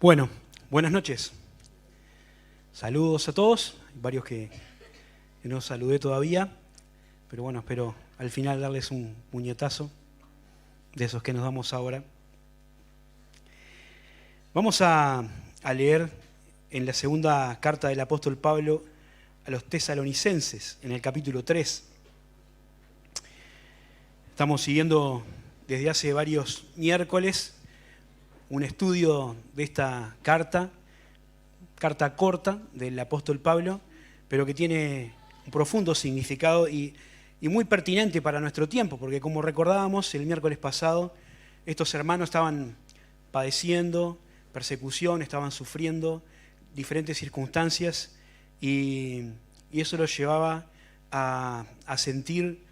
Bueno, buenas noches. Saludos a todos. Hay varios que no saludé todavía, pero bueno, espero al final darles un puñetazo de esos que nos damos ahora. Vamos a leer en la segunda carta del apóstol Pablo a los tesalonicenses, en el capítulo 3. Estamos siguiendo desde hace varios miércoles un estudio de esta carta corta del apóstol Pablo, pero que tiene un profundo significado y muy pertinente para nuestro tiempo, porque como recordábamos el miércoles pasado, estos hermanos estaban padeciendo persecución, estaban sufriendo diferentes circunstancias y eso los llevaba a sentir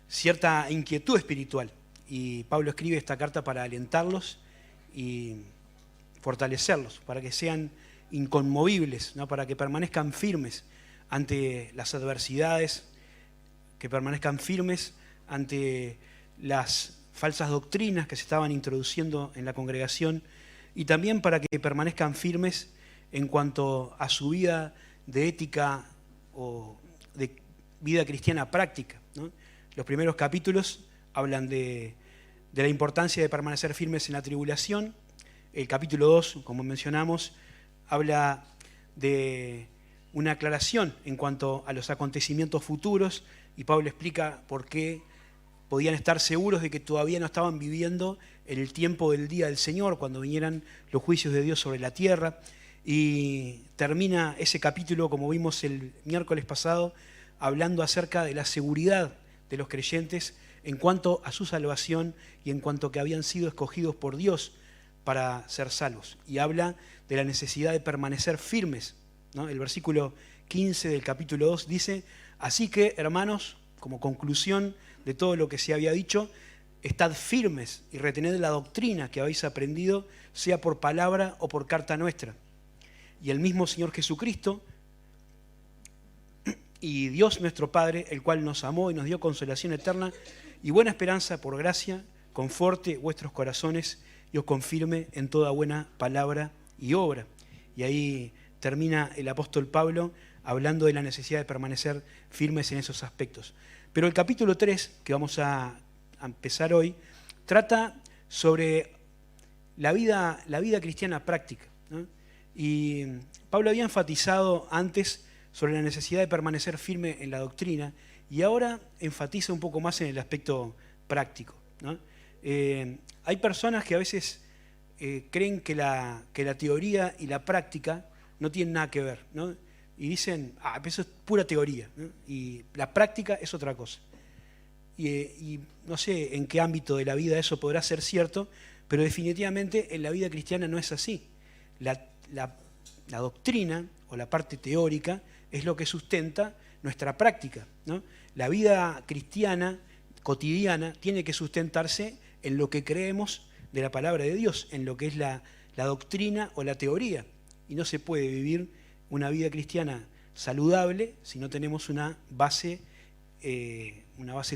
cierta inquietud espiritual. Y Pablo escribe esta carta para alentarlos y fortalecerlos, para que sean inconmovibles, ¿no? Para que permanezcan firmes ante las adversidades, que permanezcan firmes ante las falsas doctrinas que se estaban introduciendo en la congregación y también para que permanezcan firmes en cuanto a su vida de ética o de vida cristiana práctica, ¿no? Los primeros capítulos hablan de la importancia de permanecer firmes en la tribulación. El capítulo 2, como mencionamos, habla de una aclaración en cuanto a los acontecimientos futuros y Pablo explica por qué podían estar seguros de que todavía no estaban viviendo en el tiempo del día del Señor, cuando vinieran los juicios de Dios sobre la tierra. Y termina ese capítulo, como vimos el miércoles pasado, hablando acerca de la seguridad de los creyentes en cuanto a su salvación y en cuanto a que habían sido escogidos por Dios para ser salvos. Y habla de la necesidad de permanecer firmes, ¿no? El versículo 15 del capítulo 2 dice: así que, hermanos, como conclusión de todo lo que se había dicho, estad firmes y retened la doctrina que habéis aprendido, sea por palabra o por carta nuestra. Y el mismo Señor Jesucristo y Dios nuestro Padre, el cual nos amó y nos dio consolación eterna y buena esperanza por gracia, conforte vuestros corazones y os confirme en toda buena palabra y obra. Y ahí termina el apóstol Pablo hablando de la necesidad de permanecer firmes en esos aspectos. Pero el capítulo 3, que vamos a empezar hoy, trata sobre la vida cristiana práctica, ¿no? Y Pablo había enfatizado antes sobre la necesidad de permanecer firme en la doctrina y ahora enfatiza un poco más en el aspecto práctico, ¿no? Hay personas que a veces creen que la teoría y la práctica no tienen nada que ver, ¿no? Y dicen, eso es pura teoría, ¿no? Y la práctica es otra cosa. Y no sé en qué ámbito de la vida eso podrá ser cierto, pero definitivamente en la vida cristiana no es así. La doctrina o la parte teórica es lo que sustenta nuestra práctica, ¿no? La vida cristiana cotidiana tiene que sustentarse en lo que creemos de la palabra de Dios, en lo que es la doctrina o la teoría. Y no se puede vivir una vida cristiana saludable si no tenemos una base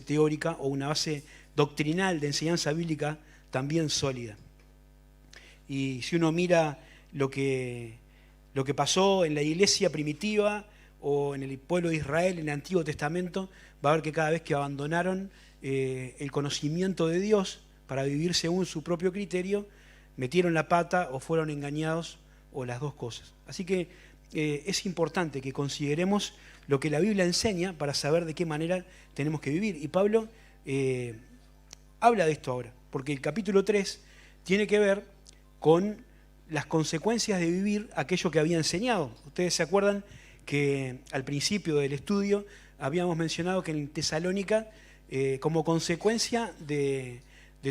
teórica o una base doctrinal de enseñanza bíblica también sólida. Y si uno mira lo que pasó en la iglesia primitiva o en el pueblo de Israel en el Antiguo Testamento, va a ver que cada vez que abandonaron el conocimiento de Dios para vivir según su propio criterio, metieron la pata o fueron engañados o las dos cosas. Así que es importante que consideremos lo que la Biblia enseña para saber de qué manera tenemos que vivir. Y Pablo habla de esto ahora, porque el capítulo 3 tiene que ver con las consecuencias de vivir aquello que había enseñado. Ustedes se acuerdan que al principio del estudio habíamos mencionado que en Tesalónica, como consecuencia de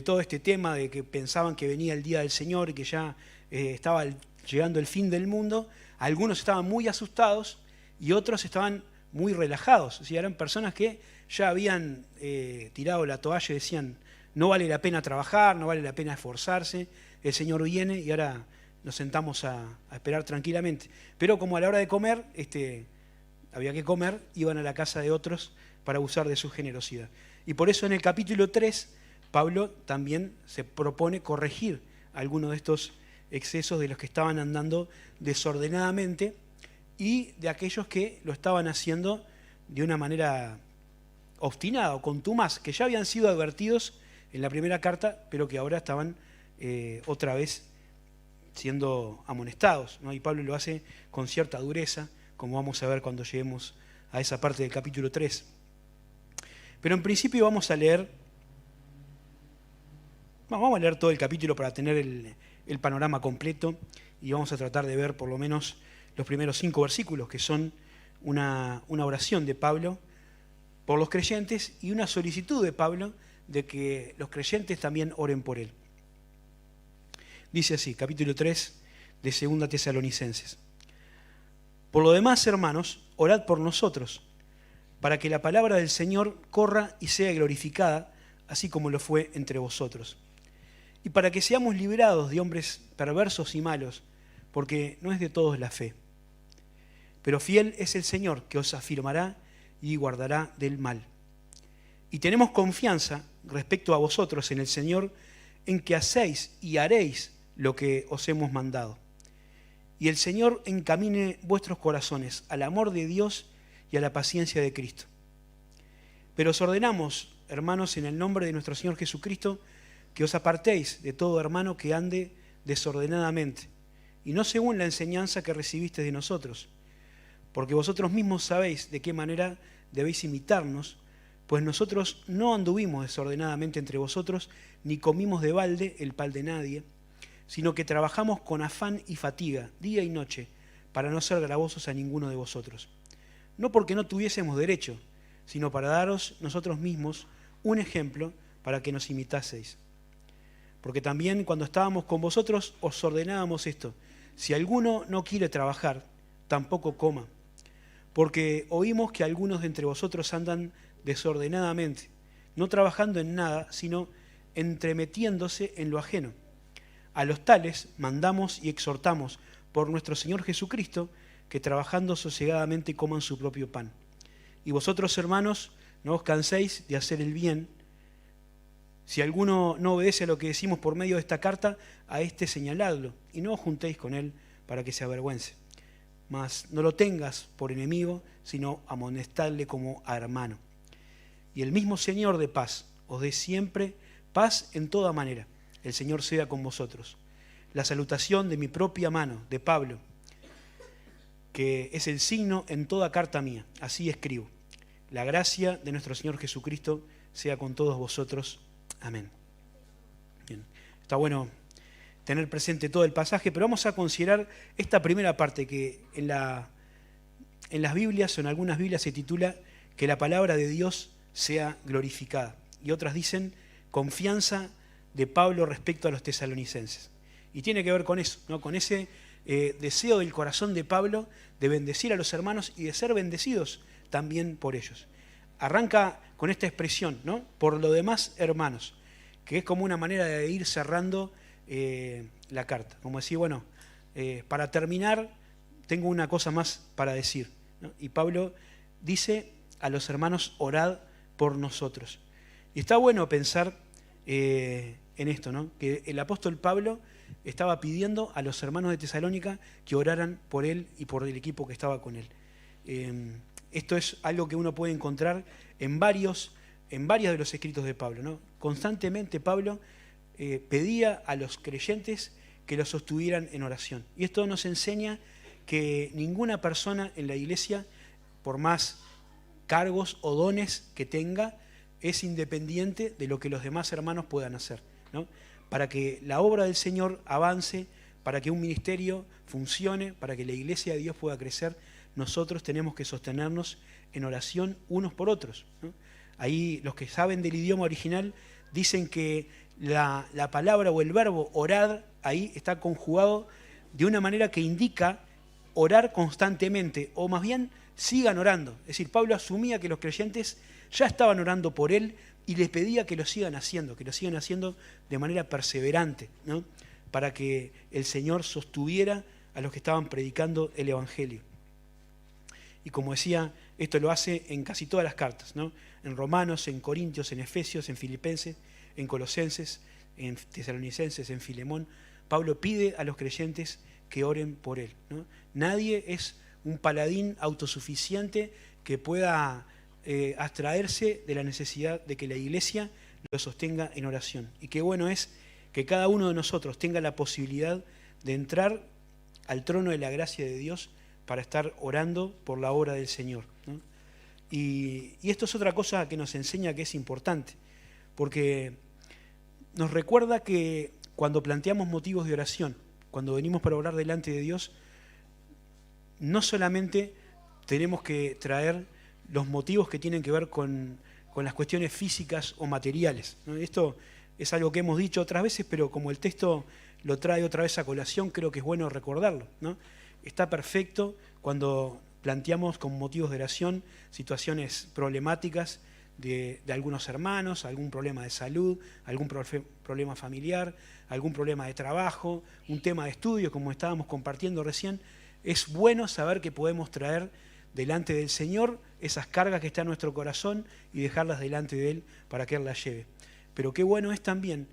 todo este tema de que pensaban que venía el día del Señor y que ya estaba llegando el fin del mundo, algunos estaban muy asustados y otros estaban muy relajados. O sea, eran personas que ya habían tirado la toalla y decían, no vale la pena trabajar, no vale la pena esforzarse, el Señor viene y ahora nos sentamos a esperar tranquilamente. Pero como a la hora de comer, había que comer, iban a la casa de otros para abusar de su generosidad. Y por eso en el capítulo 3, Pablo también se propone corregir algunos de estos excesos de los que estaban andando desordenadamente y de aquellos que lo estaban haciendo de una manera obstinada o contumaz, que ya habían sido advertidos en la primera carta, pero que ahora estaban otra vez siendo amonestados, ¿no? Y Pablo lo hace con cierta dureza, como vamos a ver cuando lleguemos a esa parte del capítulo 3. Pero en principio vamos a leer todo el capítulo para tener el panorama completo y vamos a tratar de ver por lo menos los primeros 5 versículos, que son una oración de Pablo por los creyentes y una solicitud de Pablo de que los creyentes también oren por él. Dice así, capítulo 3 de 2 Tesalonicenses. Por lo demás, hermanos, orad por nosotros, para que la palabra del Señor corra y sea glorificada, así como lo fue entre vosotros. Y para que seamos librados de hombres perversos y malos, porque no es de todos la fe. Pero fiel es el Señor, que os afirmará y guardará del mal. Y tenemos confianza respecto a vosotros en el Señor, en que hacéis y haréis lo que os hemos mandado. Y el Señor encamine vuestros corazones al amor de Dios y a la paciencia de Cristo. Pero os ordenamos, hermanos, en el nombre de nuestro Señor Jesucristo, que os apartéis de todo hermano que ande desordenadamente, y no según la enseñanza que recibisteis de nosotros, porque vosotros mismos sabéis de qué manera debéis imitarnos, pues nosotros no anduvimos desordenadamente entre vosotros, ni comimos de balde el pan de nadie, sino que trabajamos con afán y fatiga, día y noche, para no ser gravosos a ninguno de vosotros. No porque no tuviésemos derecho, sino para daros nosotros mismos un ejemplo para que nos imitaseis. Porque también cuando estábamos con vosotros os ordenábamos esto: si alguno no quiere trabajar, tampoco coma. Porque oímos que algunos de entre vosotros andan desordenadamente, no trabajando en nada, sino entremetiéndose en lo ajeno. A los tales mandamos y exhortamos por nuestro Señor Jesucristo, que trabajando sosegadamente coman su propio pan. Y vosotros, hermanos, no os canséis de hacer el bien. Si alguno no obedece a lo que decimos por medio de esta carta, a éste señaladlo, y no os juntéis con él para que se avergüence. Mas no lo tengas por enemigo, sino amonestadle como a hermano. Y el mismo Señor de paz os dé siempre paz en toda manera. El Señor sea con vosotros. La salutación de mi propia mano, de Pablo, que es el signo en toda carta mía. Así escribo. La gracia de nuestro Señor Jesucristo sea con todos vosotros. Amén. Bien. Está bueno tener presente todo el pasaje, pero vamos a considerar esta primera parte que en las Biblias o en algunas Biblias se titula que la palabra de Dios sea glorificada. Y otras dicen confianza de Pablo respecto a los tesalonicenses. Y tiene que ver con eso, ¿no? Con ese deseo del corazón de Pablo de bendecir a los hermanos y de ser bendecidos también por ellos. Arranca con esta expresión, ¿no? Por lo demás, hermanos, que es como una manera de ir cerrando la carta. Como decir, bueno, para terminar, tengo una cosa más para decir, ¿no? Y Pablo dice a los hermanos, orad por nosotros. Y está bueno pensar en esto, ¿no? Que el apóstol Pablo estaba pidiendo a los hermanos de Tesalónica que oraran por él y por el equipo que estaba con él. Esto es algo que uno puede encontrar en varios de los escritos de Pablo, ¿no? Constantemente Pablo pedía a los creyentes que los sostuvieran en oración. Y esto nos enseña que ninguna persona en la iglesia, por más cargos o dones que tenga, es independiente de lo que los demás hermanos puedan hacer, ¿no? Para que la obra del Señor avance, para que un ministerio funcione, para que la iglesia de Dios pueda crecer, nosotros tenemos que sostenernos en oración unos por otros, ¿no? Ahí los que saben del idioma original dicen que la palabra o el verbo orar ahí está conjugado de una manera que indica orar constantemente, o más bien sigan orando. Es decir, Pablo asumía que los creyentes ya estaban orando por él y les pedía que lo sigan haciendo de manera perseverante, ¿no? Para que el Señor sostuviera a los que estaban predicando el Evangelio. Y como decía, esto lo hace en casi todas las cartas, ¿no? En Romanos, en Corintios, en Efesios, en Filipenses, en Colosenses, en Tesalonicenses, en Filemón. Pablo pide a los creyentes que oren por él, ¿no? Nadie es un paladín autosuficiente que pueda abstraerse de la necesidad de que la iglesia lo sostenga en oración. Y qué bueno es que cada uno de nosotros tenga la posibilidad de entrar al trono de la gracia de Dios para estar orando por la obra del Señor, ¿no? Y esto es otra cosa que nos enseña que es importante, porque nos recuerda que cuando planteamos motivos de oración, cuando venimos para orar delante de Dios, no solamente tenemos que traer los motivos que tienen que ver con las cuestiones físicas o materiales, ¿no? Esto es algo que hemos dicho otras veces, pero como el texto lo trae otra vez a colación, creo que es bueno recordarlo, ¿no? Está perfecto cuando planteamos como motivos de oración situaciones problemáticas de algunos hermanos, algún problema de salud, algún problema familiar, algún problema de trabajo, un tema de estudio, como estábamos compartiendo recién. Es bueno saber que podemos traer delante del Señor esas cargas que están en nuestro corazón y dejarlas delante de Él para que Él las lleve. Pero qué bueno es también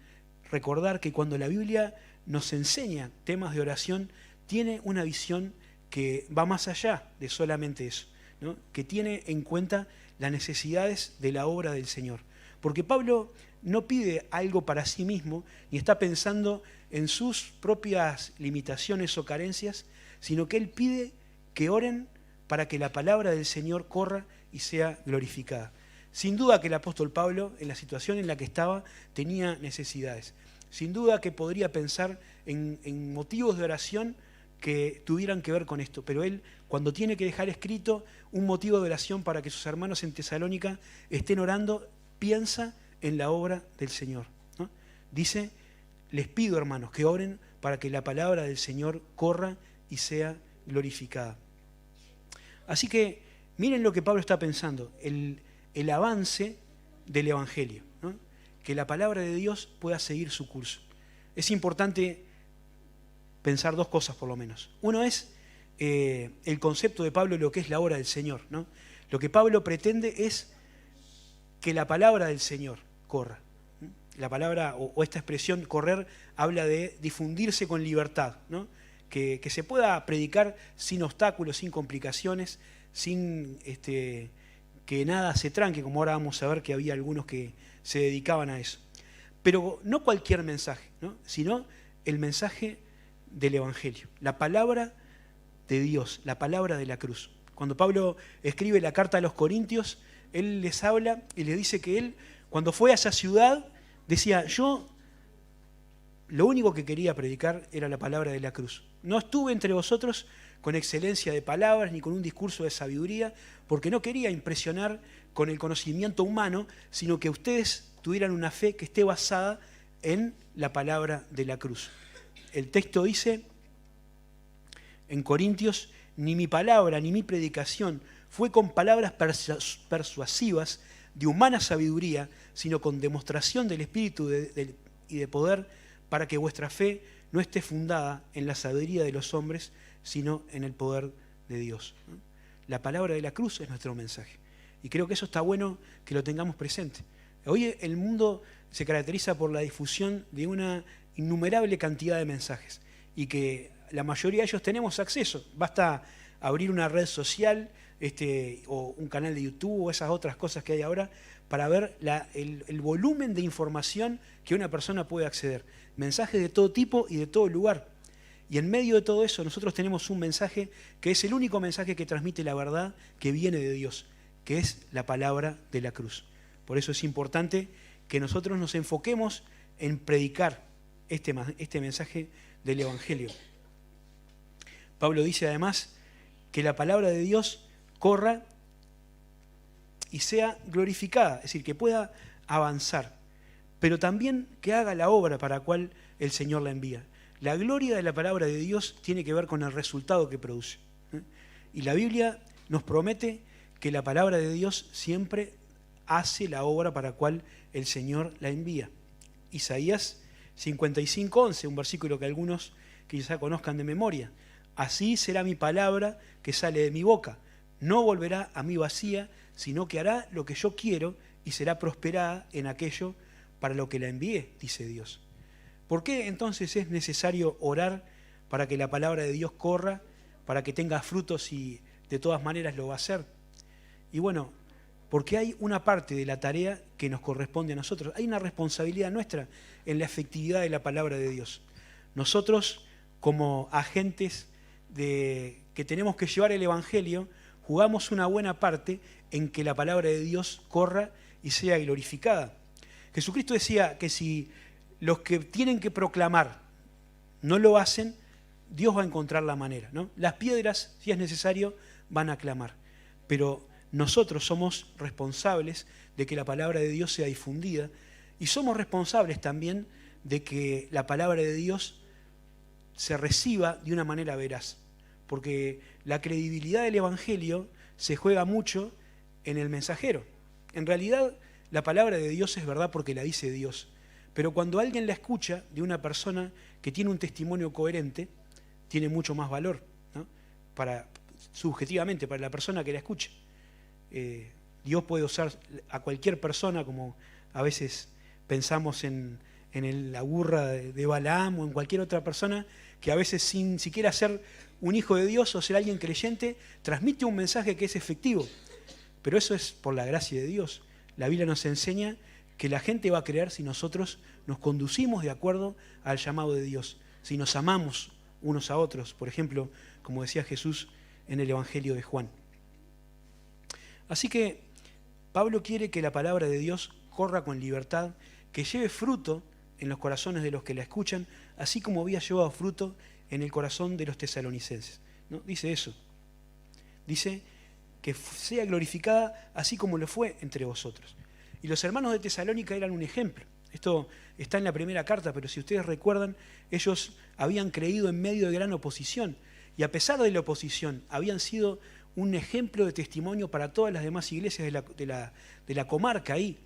recordar que cuando la Biblia nos enseña temas de oración, tiene una visión que va más allá de solamente eso, ¿no? Que tiene en cuenta las necesidades de la obra del Señor. Porque Pablo no pide algo para sí mismo, ni está pensando en sus propias limitaciones o carencias, sino que él pide que oren para que la palabra del Señor corra y sea glorificada. Sin duda que el apóstol Pablo, en la situación en la que estaba, tenía necesidades. Sin duda que podría pensar en motivos de oración que tuvieran que ver con esto, pero él, cuando tiene que dejar escrito un motivo de oración para que sus hermanos en Tesalónica estén orando, piensa en la obra del Señor, ¿no? Dice, les pido, hermanos, que oren para que la palabra del Señor corra y sea glorificada. Así que miren lo que Pablo está pensando, el avance del Evangelio, ¿no? Que la palabra de Dios pueda seguir su curso. Es importante pensar dos cosas por lo menos. Uno es el concepto de Pablo de lo que es la obra del Señor, ¿no? Lo que Pablo pretende es que la palabra del Señor corra. La palabra o esta expresión correr habla de difundirse con libertad, ¿no? Que se pueda predicar sin obstáculos, sin complicaciones, sin que nada se tranque, como ahora vamos a ver que había algunos que se dedicaban a eso. Pero no cualquier mensaje, ¿no? Sino el mensaje del Evangelio, la palabra de Dios, la palabra de la cruz. Cuando Pablo escribe la carta a los Corintios, él les habla y les dice que él, cuando fue a esa ciudad, decía, yo lo único que quería predicar era la palabra de la cruz. No estuve entre vosotros con excelencia de palabras ni con un discurso de sabiduría, porque no quería impresionar con el conocimiento humano, sino que ustedes tuvieran una fe que esté basada en la palabra de la cruz. El texto dice en Corintios, ni mi palabra ni mi predicación fue con palabras persuasivas de humana sabiduría, sino con demostración del Espíritu y de poder, para que vuestra fe no esté fundada en la sabiduría de los hombres, sino en el poder de Dios. La palabra de la cruz es nuestro mensaje. Y creo que eso está bueno que lo tengamos presente. Hoy el mundo se caracteriza por la difusión de una innumerable cantidad de mensajes y que la mayoría de ellos tenemos acceso. Basta abrir una red social o un canal de YouTube o esas otras cosas que hay ahora para ver el volumen de información que una persona puede acceder. Mensajes de todo tipo y de todo lugar. Y en medio de todo eso nosotros tenemos un mensaje que es el único mensaje que transmite la verdad que viene de Dios, que es la palabra de la cruz. Por eso es importante que nosotros nos enfoquemos en predicar este mensaje del Evangelio. Pablo dice además que la palabra de Dios corra y sea glorificada, es decir, que pueda avanzar, pero también que haga la obra para la cual el Señor la envía. La gloria de la palabra de Dios tiene que ver con el resultado que produce, ¿eh? Y la Biblia nos promete que la palabra de Dios siempre hace la obra para la cual el Señor la envía. Isaías 55:11, un versículo que algunos quizá conozcan de memoria. Así será mi palabra que sale de mi boca. No volverá a mí vacía, sino que hará lo que yo quiero y será prosperada en aquello para lo que la envié, dice Dios. ¿Por qué entonces es necesario orar para que la palabra de Dios corra, para que tenga frutos y de todas maneras lo va a hacer? Y bueno, porque hay una parte de la tarea que nos corresponde a nosotros. Hay una responsabilidad nuestra en la efectividad de la palabra de Dios. Nosotros, como agentes que tenemos que llevar el Evangelio, jugamos una buena parte en que la palabra de Dios corra y sea glorificada. Jesucristo decía que si los que tienen que proclamar no lo hacen, Dios va a encontrar la manera, ¿no? Las piedras, si es necesario, van a clamar. Pero nosotros somos responsables de que la palabra de Dios sea difundida y somos responsables también de que la palabra de Dios se reciba de una manera veraz. Porque la credibilidad del Evangelio se juega mucho en el mensajero. En realidad, la palabra de Dios es verdad porque la dice Dios. Pero cuando alguien la escucha de una persona que tiene un testimonio coherente, tiene mucho más valor, ¿no? Subjetivamente, para la persona que la escuche. Dios puede usar a cualquier persona, como a veces pensamos en la burra de Balaam o en cualquier otra persona, que a veces sin siquiera ser un hijo de Dios o ser alguien creyente, transmite un mensaje que es efectivo. Pero eso es por la gracia de Dios. La Biblia nos enseña que la gente va a creer si nosotros nos conducimos de acuerdo al llamado de Dios, si nos amamos unos a otros, por ejemplo, como decía Jesús en el Evangelio de Juan. Así que Pablo quiere que la palabra de Dios corra con libertad, que lleve fruto en los corazones de los que la escuchan, así como había llevado fruto en el corazón de los tesalonicenses, ¿no? Dice eso. Dice que sea glorificada así como lo fue entre vosotros. Y los hermanos de Tesalónica eran un ejemplo. Esto está en la primera carta, pero si ustedes recuerdan, ellos habían creído en medio de gran oposición. Y a pesar de la oposición, habían sido un ejemplo de testimonio para todas las demás iglesias de la comarca ahí.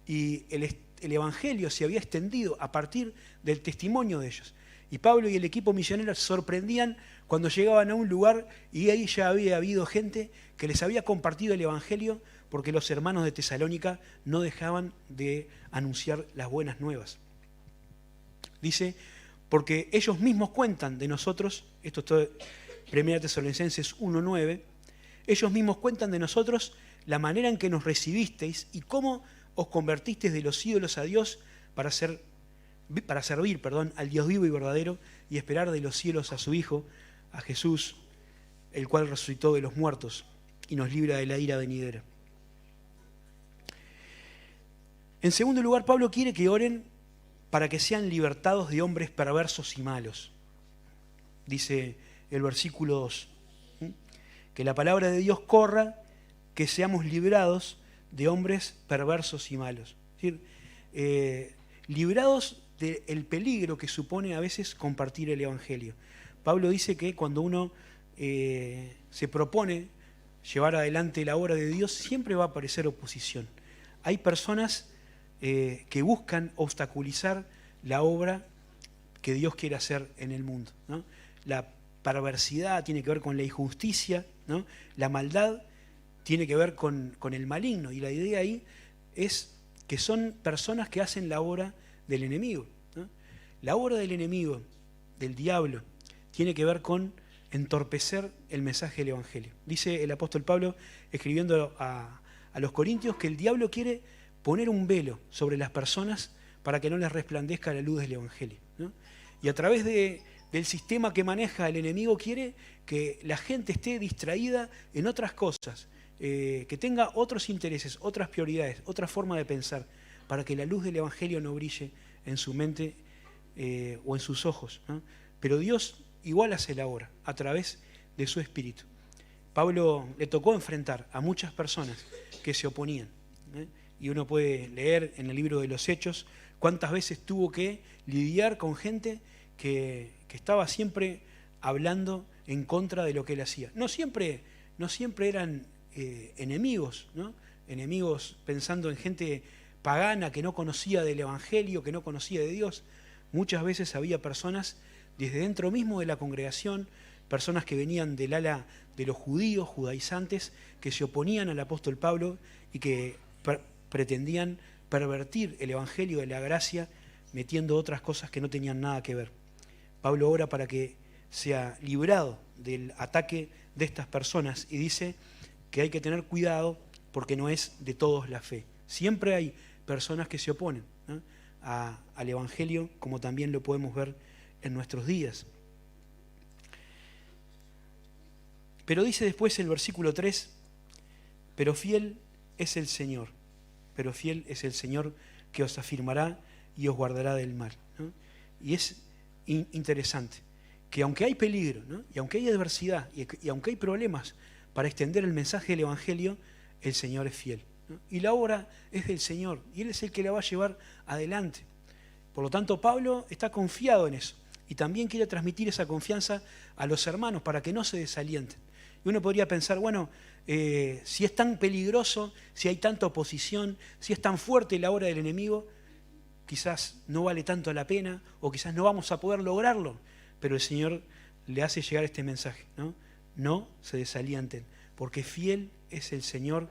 Y el Evangelio se había extendido a partir del testimonio de ellos. Y Pablo y el equipo misionero se sorprendían cuando llegaban a un lugar y ahí ya había habido gente que les había compartido el Evangelio porque los hermanos de Tesalónica no dejaban de anunciar las buenas nuevas. Dice, porque ellos mismos cuentan de nosotros, esto es todo 1 Tesalonicenses 1:9, ellos mismos cuentan de nosotros la manera en que nos recibisteis y cómo os convertisteis de los ídolos a Dios para servir al Dios vivo y verdadero y esperar de los cielos a su Hijo, a Jesús, el cual resucitó de los muertos y nos libra de la ira venidera. En segundo lugar, Pablo quiere que oren para que sean libertados de hombres perversos y malos. Dice el versículo 2, que la palabra de Dios corra, que seamos librados de hombres perversos y malos. Es decir, librados del peligro que supone a veces compartir el Evangelio. Pablo dice que cuando uno se propone llevar adelante la obra de Dios, siempre va a aparecer oposición. Hay personas que buscan obstaculizar la obra que Dios quiere hacer en el mundo, ¿no? La perversidad tiene que ver con la injusticia, ¿no? La maldad tiene que ver con el maligno. Y la idea ahí es que son personas que hacen la obra del enemigo, ¿no? La obra del enemigo, del diablo, tiene que ver con entorpecer el mensaje del Evangelio. Dice el apóstol Pablo, escribiendo a los corintios, que el diablo quiere poner un velo sobre las personas para que no les resplandezca la luz del Evangelio, ¿no? Y a través del sistema que maneja el enemigo quiere que la gente esté distraída en otras cosas, que tenga otros intereses, otras prioridades, otra forma de pensar, para que la luz del Evangelio no brille en su mente o en sus ojos, ¿no? Pero Dios igual hace la obra a través de su Espíritu. Pablo le tocó enfrentar a muchas personas que se oponían, y uno puede leer en el libro de los Hechos cuántas veces tuvo que lidiar con gente que estaba siempre hablando en contra de lo que él hacía. No siempre eran enemigos, ¿no? Enemigos pensando en gente pagana que no conocía del Evangelio, que no conocía de Dios. Muchas veces había personas desde dentro mismo de la congregación, personas que venían del ala de los judíos, judaizantes, que se oponían al apóstol Pablo y que pretendían pervertir el Evangelio de la gracia metiendo otras cosas que no tenían nada que ver. Pablo ora para que sea librado del ataque de estas personas y dice que hay que tener cuidado porque no es de todos la fe. Siempre hay personas que se oponen, ¿no?, al Evangelio, como también lo podemos ver en nuestros días. Pero dice después el versículo 3, pero fiel es el Señor, pero fiel es el Señor que os afirmará y os guardará del mal, ¿no? Y es interesante que aunque hay peligro, ¿no?, y aunque hay adversidad, y aunque hay problemas para extender el mensaje del Evangelio, el Señor es fiel, ¿no? Y la obra es del Señor, y Él es el que la va a llevar adelante. Por lo tanto, Pablo está confiado en eso, y también quiere transmitir esa confianza a los hermanos para que no se desalienten. Y uno podría pensar, bueno, si es tan peligroso, si hay tanta oposición, si es tan fuerte la obra del enemigo, quizás no vale tanto la pena, o quizás no vamos a poder lograrlo. Pero el Señor le hace llegar este mensaje, ¿no? No se desalienten, porque fiel es el Señor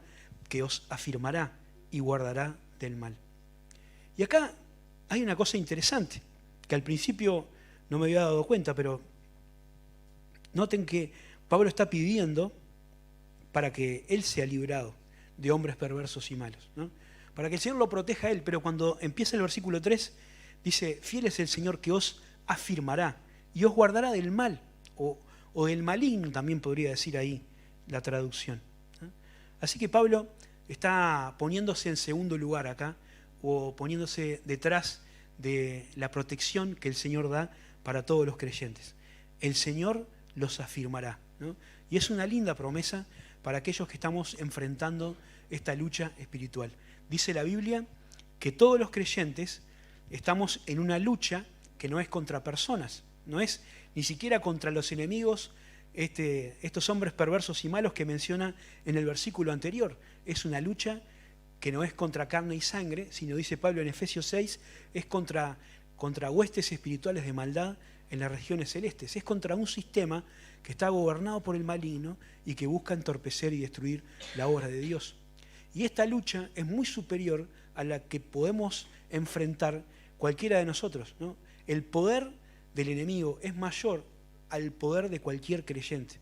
que os afirmará y guardará del mal. Y acá hay una cosa interesante, que al principio no me había dado cuenta, pero noten que Pablo está pidiendo para que él sea librado de hombres perversos y malos, ¿no?, para que el Señor lo proteja a él. Pero cuando empieza el versículo 3, dice, fiel es el Señor que os afirmará y os guardará del mal, o del maligno también podría decir ahí la traducción, ¿no? Así que Pablo está poniéndose en segundo lugar acá, o poniéndose detrás de la protección que el Señor da para todos los creyentes. El Señor los afirmará, ¿no? Y es una linda promesa para aquellos que estamos enfrentando esta lucha espiritual. Dice la Biblia que todos los creyentes estamos en una lucha que no es contra personas, no es ni siquiera contra los enemigos, estos hombres perversos y malos que menciona en el versículo anterior. Es una lucha que no es contra carne y sangre, sino, dice Pablo en Efesios 6, es contra huestes espirituales de maldad en las regiones celestes. Es contra un sistema que está gobernado por el maligno y que busca entorpecer y destruir la obra de Dios. Y esta lucha es muy superior a la que podemos enfrentar cualquiera de nosotros, ¿no? El poder del enemigo es mayor al poder de cualquier creyente.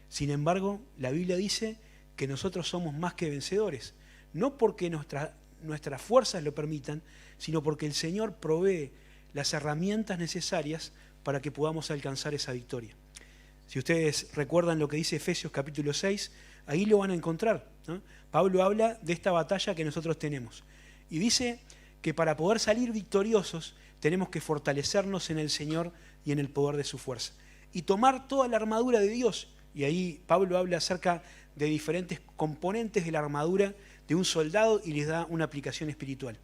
Sin embargo, la Biblia dice que nosotros somos más que vencedores, no porque nuestras fuerzas lo permitan, sino porque el Señor provee las herramientas necesarias para que podamos alcanzar esa victoria. Si ustedes recuerdan lo que dice Efesios capítulo 6, ahí lo van a encontrar, ¿no? Pablo habla de esta batalla que nosotros tenemos y dice que para poder salir victoriosos tenemos que fortalecernos en el Señor y en el poder de su fuerza y tomar toda la armadura de Dios. Y ahí Pablo habla acerca de diferentes componentes de la armadura de un soldado y les da una aplicación espiritual.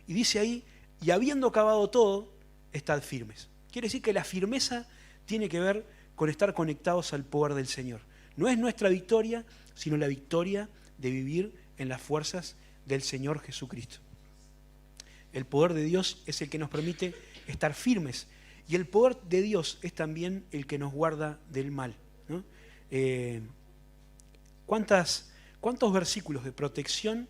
Y dice ahí, y habiendo acabado todo, estad firmes. Quiere decir que la firmeza tiene que ver con estar conectados al poder del Señor. No es nuestra victoria, sino la victoria de vivir en las fuerzas del Señor Jesucristo. El poder de Dios es el que nos permite estar firmes, y el poder de Dios es también el que nos guarda del mal, ¿no? ¿Cuántos versículos de protección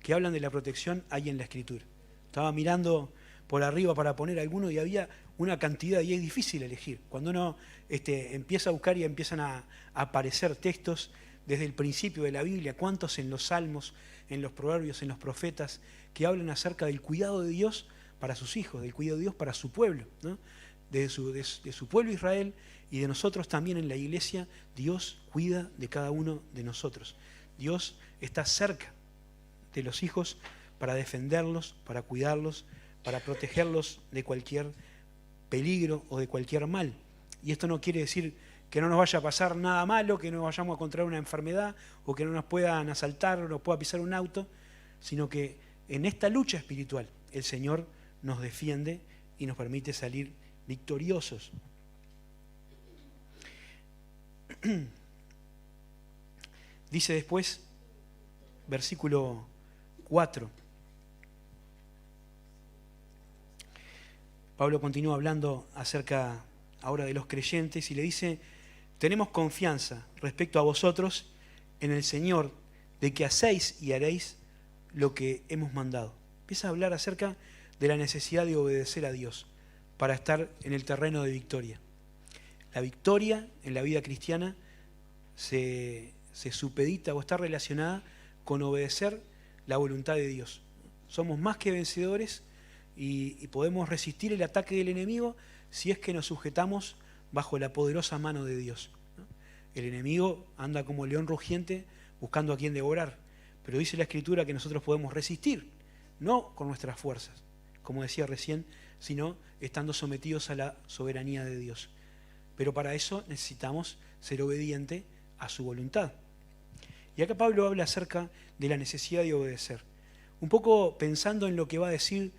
que hablan de la protección hay en la Escritura? Estaba mirando por arriba para poner alguno y había una cantidad, y es difícil elegir. Cuando uno empieza a buscar y empiezan a aparecer textos desde el principio de la Biblia, cuántos en los Salmos, en los Proverbios, en los Profetas, que hablan acerca del cuidado de Dios para sus hijos, del cuidado de Dios para su pueblo, ¿no? De su pueblo Israel y de nosotros también en la iglesia. Dios cuida de cada uno de nosotros. Dios está cerca de los hijos para defenderlos, para cuidarlos, para protegerlos de cualquier peligro o de cualquier mal. Y esto no quiere decir que no nos vaya a pasar nada malo, que no vayamos a contraer una enfermedad o que no nos puedan asaltar o nos pueda pisar un auto, sino que en esta lucha espiritual el Señor nos defiende y nos permite salir victoriosos. Dice después, versículo 4. Pablo continúa hablando acerca ahora de los creyentes y le dice, tenemos confianza respecto a vosotros en el Señor, de que hacéis y haréis lo que hemos mandado. Empieza a hablar acerca de la necesidad de obedecer a Dios para estar en el terreno de victoria. La victoria en la vida cristiana se supedita o está relacionada con obedecer la voluntad de Dios. Somos más que vencedores y podemos resistir el ataque del enemigo si es que nos sujetamos bajo la poderosa mano de Dios. El enemigo anda como león rugiente buscando a quien devorar, pero dice la Escritura que nosotros podemos resistir, no con nuestras fuerzas, como decía recién, sino estando sometidos a la soberanía de Dios. Pero para eso necesitamos ser obedientes a su voluntad. Y acá Pablo habla acerca de la necesidad de obedecer, un poco pensando en lo que va a decir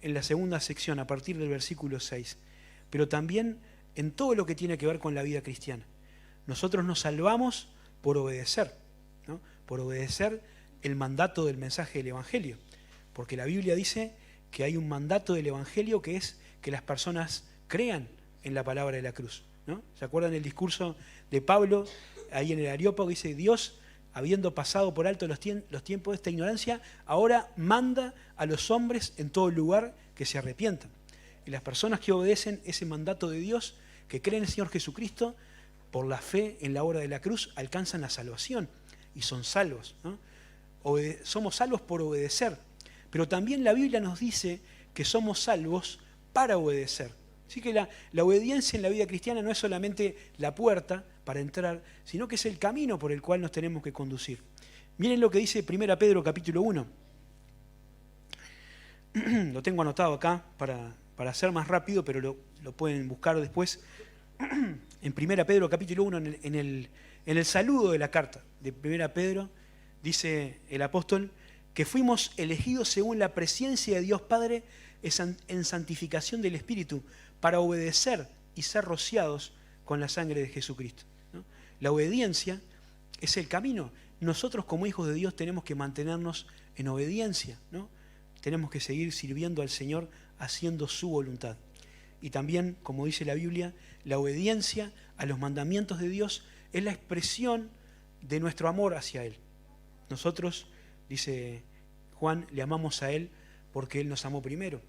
en la segunda sección, a partir del versículo 6, pero también en todo lo que tiene que ver con la vida cristiana. Nosotros nos salvamos por obedecer, ¿no? Por obedecer el mandato del mensaje del Evangelio, porque la Biblia dice que hay un mandato del Evangelio que es que las personas crean en la palabra de la cruz, ¿no? ¿Se acuerdan del discurso de Pablo ahí en el Areópago? Dice: Dios, habiendo pasado por alto los tiempos de esta ignorancia, ahora manda a los hombres en todo lugar que se arrepientan. Y las personas que obedecen ese mandato de Dios, que creen en el Señor Jesucristo, por la fe en la obra de la cruz, alcanzan la salvación y son salvos, ¿no? Somos salvos por obedecer, pero también la Biblia nos dice que somos salvos para obedecer. Así que la obediencia en la vida cristiana no es solamente la puerta para entrar, sino que es el camino por el cual nos tenemos que conducir. Miren lo que dice 1 Pedro capítulo 1. Lo tengo anotado acá para hacer más rápido, pero lo pueden buscar después. En 1 Pedro capítulo 1, en el saludo de la carta de 1 Pedro, dice el apóstol que fuimos elegidos según la presciencia de Dios Padre en santificación del Espíritu, para obedecer y ser rociados con la sangre de Jesucristo, ¿no? La obediencia es el camino. Nosotros como hijos de Dios tenemos que mantenernos en obediencia, ¿no? Tenemos que seguir sirviendo al Señor haciendo su voluntad. Y también, como dice la Biblia, la obediencia a los mandamientos de Dios es la expresión de nuestro amor hacia Él. Nosotros, dice Juan, le amamos a Él porque Él nos amó primero.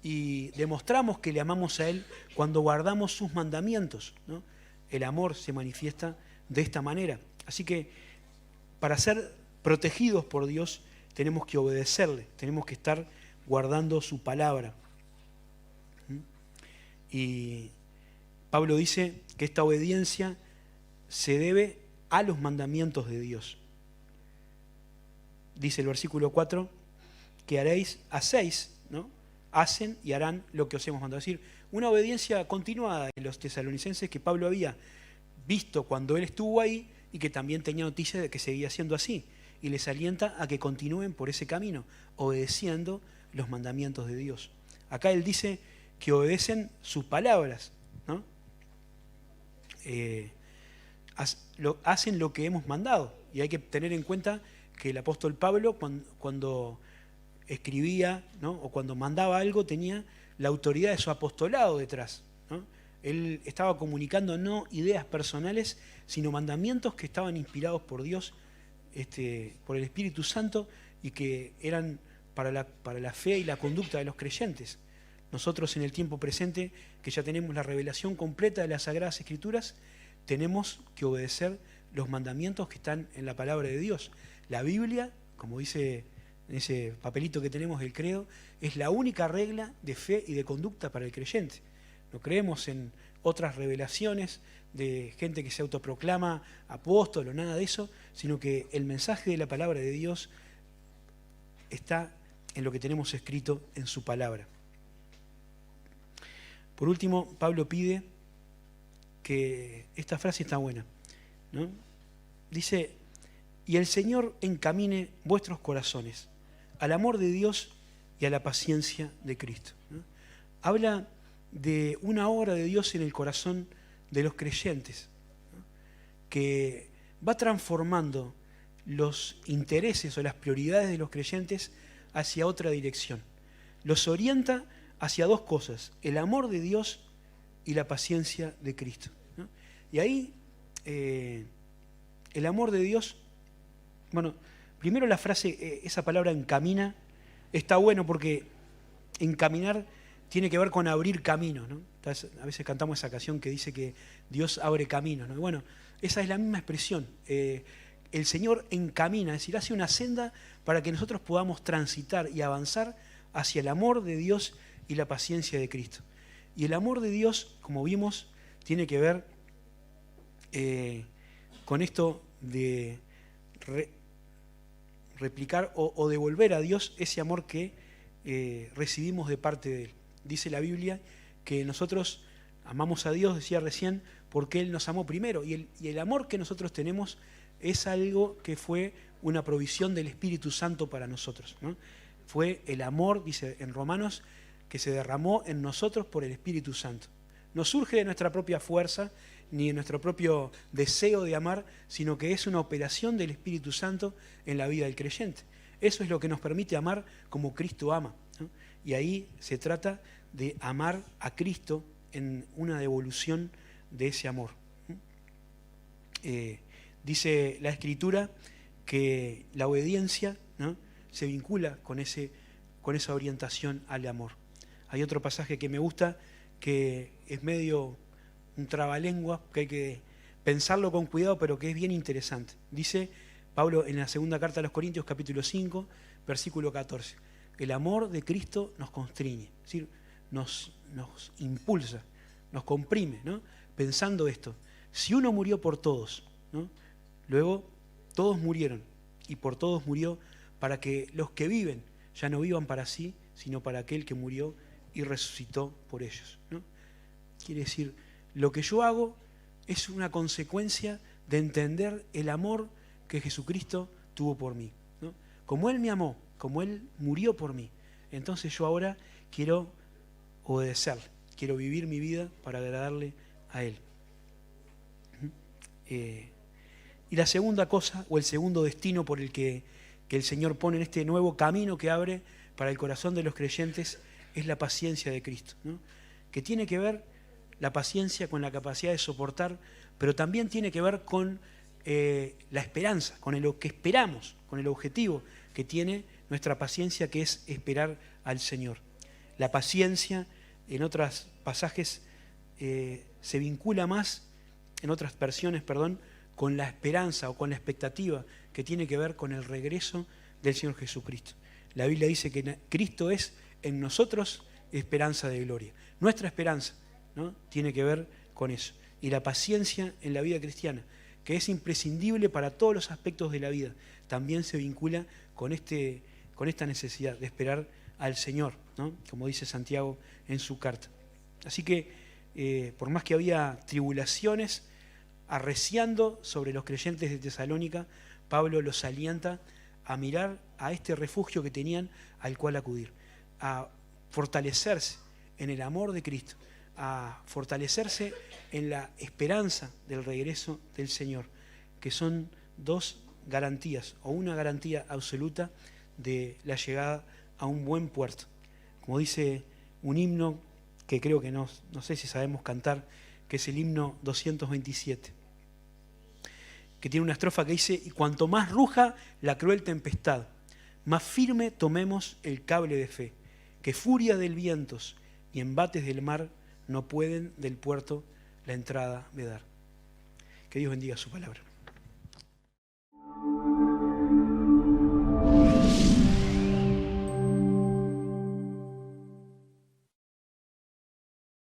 Y demostramos que le amamos a Él cuando guardamos sus mandamientos, ¿no? El amor se manifiesta de esta manera. Así que para ser protegidos por Dios tenemos que obedecerle, tenemos que estar guardando su palabra. Y Pablo dice que esta obediencia se debe a los mandamientos de Dios. Dice el versículo 4 que hacéis, ¿no? Hacen y harán lo que os hemos mandado. Es decir, una obediencia continuada de los tesalonicenses que Pablo había visto cuando él estuvo ahí y que también tenía noticia de que seguía siendo así. Y les alienta a que continúen por ese camino, obedeciendo los mandamientos de Dios. Acá él dice que obedecen sus palabras, ¿no? Hacen lo que hemos mandado. Y hay que tener en cuenta que el apóstol Pablo, cuando escribía, ¿no? O cuando mandaba algo, tenía la autoridad de su apostolado detrás, ¿no? Él estaba comunicando no ideas personales, sino mandamientos que estaban inspirados por Dios, por el Espíritu Santo, y que eran para la fe y la conducta de los creyentes. Nosotros en el tiempo presente, que ya tenemos la revelación completa de las Sagradas Escrituras, tenemos que obedecer los mandamientos que están en la palabra de Dios. La Biblia, como dice en ese papelito que tenemos del credo, es la única regla de fe y de conducta para el creyente. No creemos en otras revelaciones de gente que se autoproclama apóstol o nada de eso, sino que el mensaje de la palabra de Dios está en lo que tenemos escrito en su palabra. Por último, Pablo pide que esta frase está buena, ¿no? Dice: y el Señor encamine vuestros corazones al amor de Dios y a la paciencia de Cristo, ¿no? Habla de una obra de Dios en el corazón de los creyentes, ¿no? Que va transformando los intereses o las prioridades de los creyentes hacia otra dirección. Los orienta hacia dos cosas: el amor de Dios y la paciencia de Cristo, ¿no? Y ahí el amor de Dios, bueno, primero la frase, esa palabra encamina, está bueno porque encaminar tiene que ver con abrir caminos, ¿no? Entonces, a veces cantamos esa canción que dice que Dios abre caminos, ¿no? Y bueno, esa es la misma expresión. El Señor encamina, es decir, hace una senda para que nosotros podamos transitar y avanzar hacia el amor de Dios y la paciencia de Cristo. Y el amor de Dios, como vimos, tiene que ver con esto de replicar o devolver a Dios ese amor que recibimos de parte de Él. Dice la Biblia que nosotros amamos a Dios, decía recién, porque Él nos amó primero. Y el amor que nosotros tenemos es algo que fue una provisión del Espíritu Santo para nosotros, ¿no? Fue el amor, dice en Romanos, que se derramó en nosotros por el Espíritu Santo. No surge de nuestra propia fuerza, ni de nuestro propio deseo de amar, sino que es una operación del Espíritu Santo en la vida del creyente. Eso es lo que nos permite amar como Cristo ama, ¿no? Y ahí se trata de amar a Cristo en una devolución de ese amor. Dice la Escritura que la obediencia, ¿no?, se vincula con esa orientación al amor. Hay otro pasaje que me gusta, que es medio un trabalengua, que hay que pensarlo con cuidado, pero que es bien interesante. Dice Pablo en la segunda carta a los Corintios, capítulo 5, versículo 14. El amor de Cristo nos constriñe, es decir, nos impulsa, nos comprime, ¿no? Pensando esto, si uno murió por todos, ¿no?, luego todos murieron, y por todos murió para que los que viven ya no vivan para sí, sino para aquel que murió y resucitó por ellos, ¿no? Quiere decir, lo que yo hago es una consecuencia de entender el amor que Jesucristo tuvo por mí, ¿no? Como Él me amó, como Él murió por mí, entonces yo ahora quiero obedecerle, quiero vivir mi vida para agradarle a Él. Y la segunda cosa, o el segundo destino por el que el Señor pone en este nuevo camino que abre para el corazón de los creyentes, es la paciencia de Cristo, ¿no? Que tiene que ver la paciencia con la capacidad de soportar, pero también tiene que ver con la esperanza, con lo que esperamos, con el objetivo que tiene nuestra paciencia, que es esperar al Señor. La paciencia, en otros pasajes, se vincula más, en otras versiones, perdón, con la esperanza o con la expectativa que tiene que ver con el regreso del Señor Jesucristo. La Biblia dice que Cristo es en nosotros esperanza de gloria. Nuestra esperanza, ¿no?, tiene que ver con eso. Y la paciencia en la vida cristiana, que es imprescindible para todos los aspectos de la vida, también se vincula con esta necesidad de esperar al Señor, ¿no?, como dice Santiago en su carta. Así que, por más que había tribulaciones arreciando sobre los creyentes de Tesalónica, Pablo los alienta a mirar a este refugio que tenían al cual acudir, a fortalecerse en el amor de Cristo, a fortalecerse en la esperanza del regreso del Señor, que son dos garantías, o una garantía absoluta de la llegada a un buen puerto. Como dice un himno que creo que no sé si sabemos cantar, que es el himno 227, que tiene una estrofa que dice: y cuanto más ruja la cruel tempestad, más firme tomemos el cable de fe, que furia del vientos y embates del mar no pueden del puerto la entrada vedar. Que Dios bendiga su palabra.